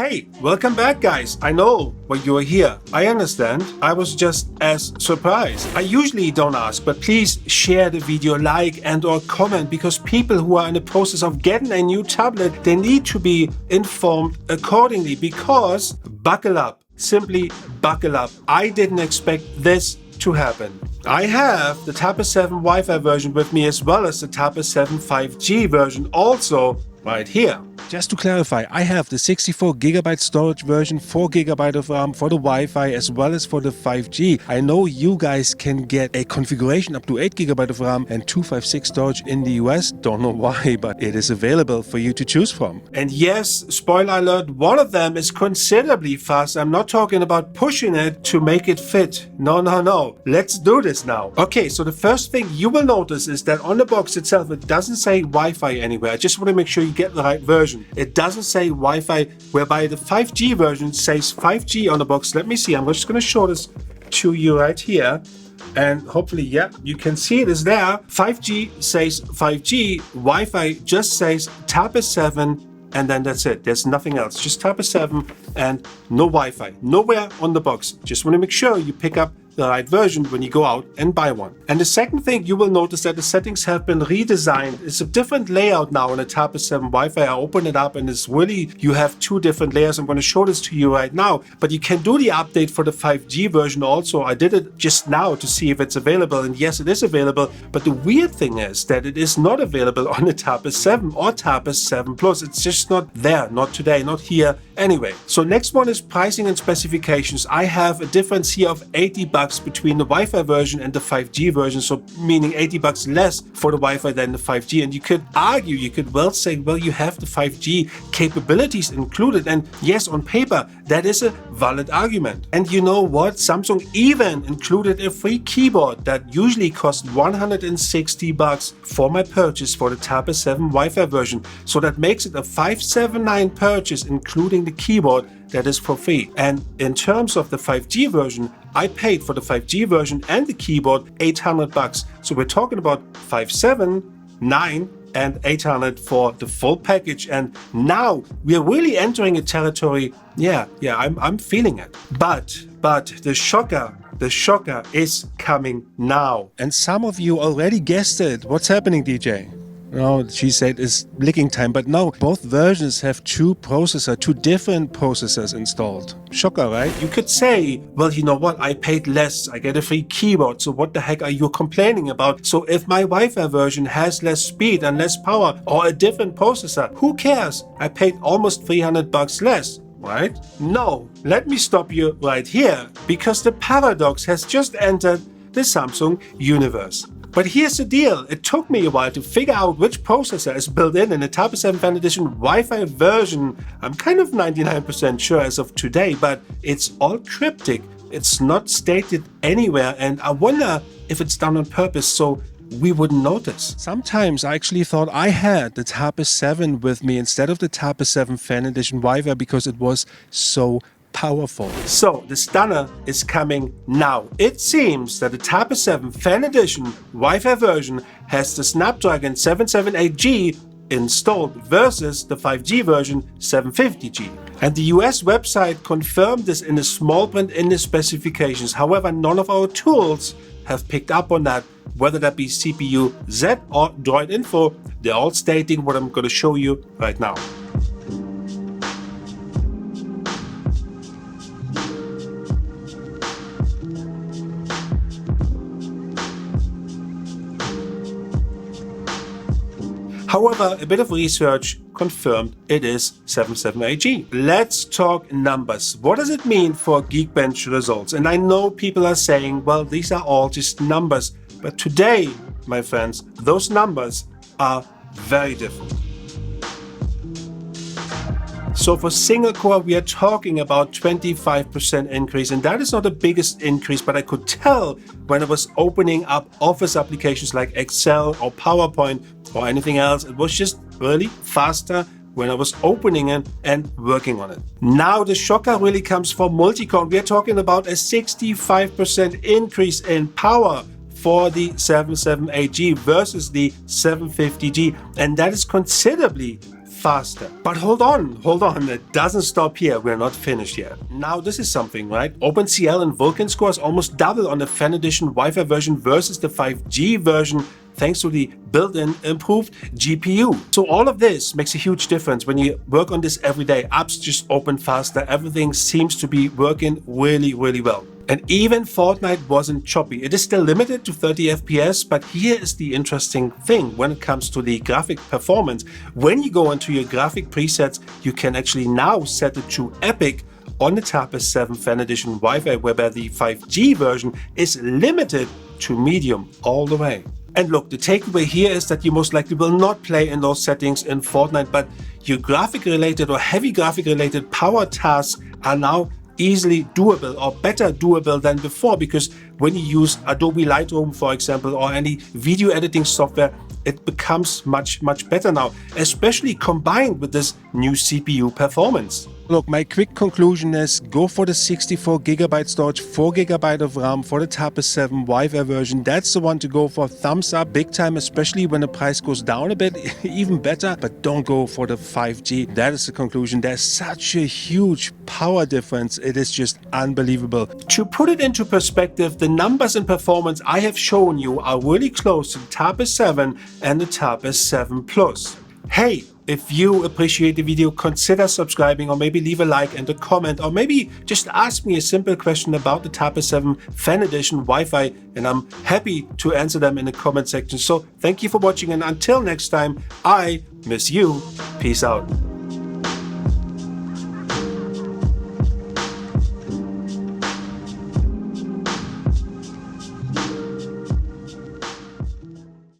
Hey, welcome back guys. I know why you are here. I understand. I was just as surprised. I usually don't ask, but please share the video, like and or comment, because people who are in the process of getting a new tablet, they need to be informed accordingly, because buckle up. Simply buckle up. I didn't expect this to happen. I have the Tablet 7 Wi-Fi version with me, as well as the Tablet 7 5G version also right here. Just to clarify, I have the 64GB storage version, 4GB of RAM for the Wi-Fi as well as for the 5G. I know you guys can get a configuration up to 8GB of RAM and 256 storage in the US. Don't know why, but it is available for you to choose from. And yes, spoiler alert, one of them is considerably fast. I'm not talking about pushing it to make it fit. No. Let's do this now. Okay, so the first thing you will notice is that on the box itself, it doesn't say Wi-Fi anywhere. I just want to make sure you get the right version. It doesn't say Wi-Fi, whereby the 5G version says 5G on the box. Let me see. I'm just going to show this to you right here. And hopefully, yeah, you can see it is there. 5G says 5G. Wi-Fi just says Tablet 7. And then that's it. There's nothing else. Just Tablet 7 and no Wi-Fi. Nowhere on the box. Just want to make sure you pick up the right version when you go out and buy one. And the second thing, you will notice that the settings have been redesigned. It's a different layout now on the Tablet 7 Wi-Fi. I open it up and it's really, you have two different layers. I'm going to show this to you right now, but you can do the update for the 5G version also. I did it just now to see if it's available, and yes, it is available. But the weird thing is that it is not available on the Tablet 7 or Tablet 7 Plus. It's just not there, not today, not here. Anyway, so next one is pricing and specifications. I have a difference here of $80 between the Wi-Fi version and the 5G version, so meaning $80 less for the Wi-Fi than the 5G. And you could argue, you could well say, well, you have the 5G capabilities included, and yes, on paper that is a valid argument. And you know what? Samsung even included a free keyboard that usually cost $160 for my purchase for the Tablet 7 Wi-Fi version. So that makes it a $579 purchase, including the keyboard that is for free. And in terms of the 5G version, I paid for the 5G version and the keyboard $800. So we're talking about $579 and $800 for the full package. And now we're really entering a territory. Yeah, I'm feeling it. But the shocker is coming now. And some of you already guessed it. What's happening, DJ? No, she said it's licking time, but no, both versions have two different processors installed. Shocker, right? You could say, well, you know what, I paid less, I get a free keyboard, so what the heck are you complaining about? So if my Wi-Fi version has less speed and less power or a different processor, who cares? I paid almost $300 less. Right? No, let me stop you right here, because the paradox has just entered the Samsung universe. But here's the deal, it took me a while to figure out which processor is built in the Tablet 7 Fan Edition Wi-Fi version. I'm kind of 99% sure as of today, but it's all cryptic. It's not stated anywhere, and I wonder if it's done on purpose so we wouldn't notice. Sometimes I actually thought I had the Tablet 7 with me instead of the Tablet 7 Fan Edition Wi-Fi because it was so powerful. So the stunner is coming now. It seems that the Tablet 7 Fan Edition Wi-Fi version has the Snapdragon 778G installed versus the 5G version 750G. And the US website confirmed this in a small print in the specifications. However, none of our tools have picked up on that, whether that be CPU Z or Droid Info. They're all stating what I'm going to show you right now. However, a bit of research confirmed it is 778G. Let's talk numbers. What does it mean for Geekbench results? And I know people are saying, well, these are all just numbers. But today, my friends, those numbers are very different. So for single core, we are talking about 25% increase, and that is not the biggest increase, but I could tell when I was opening up Office applications like Excel or PowerPoint or anything else. It was just really faster when I was opening it and working on it. Now the shocker really comes for multi-core. We are talking about a 65% increase in power for the 778G versus the 750G, and that is considerably faster. But hold on, it doesn't stop here, we're not finished yet. Now this is something, right? OpenCL and Vulkan scores almost double on the Fan Edition Wi-Fi version versus the 5G version, thanks to the built-in improved GPU. So all of this makes a huge difference when you work on this every day. Apps just open faster, everything seems to be working really, really well. And even Fortnite wasn't choppy. It is still limited to 30 FPS, but here is the interesting thing when it comes to the graphic performance. When you go into your graphic presets, you can actually now set it to epic on the Tab S7 Fan Edition Wi-Fi, whereby the 5G version is limited to medium all the way. And look, the takeaway here is that you most likely will not play in those settings in Fortnite, but your graphic-related or heavy graphic-related power tasks are now easily doable or better doable than before, because when you use Adobe Lightroom, for example, or any video editing software, it becomes much better now, especially combined with this new CPU performance. Look, my quick conclusion is go for the 64GB storage, 4GB of RAM for the Tab S7 Wi-Fi version. That's the one to go for. Thumbs up big time, especially when the price goes down a bit, even better, but don't go for the 5G. That is the conclusion. There's such a huge power difference. It is just unbelievable. To put it into perspective, the numbers and performance I have shown you are really close to the Tab S7 and the Tab S7 Plus. Hey, if you appreciate the video, consider subscribing, or maybe leave a like and a comment, or maybe just ask me a simple question about the Tab S7 Fan Edition Wi-Fi, and I'm happy to answer them in the comment section. So thank you for watching, and until next time, I miss you. Peace out.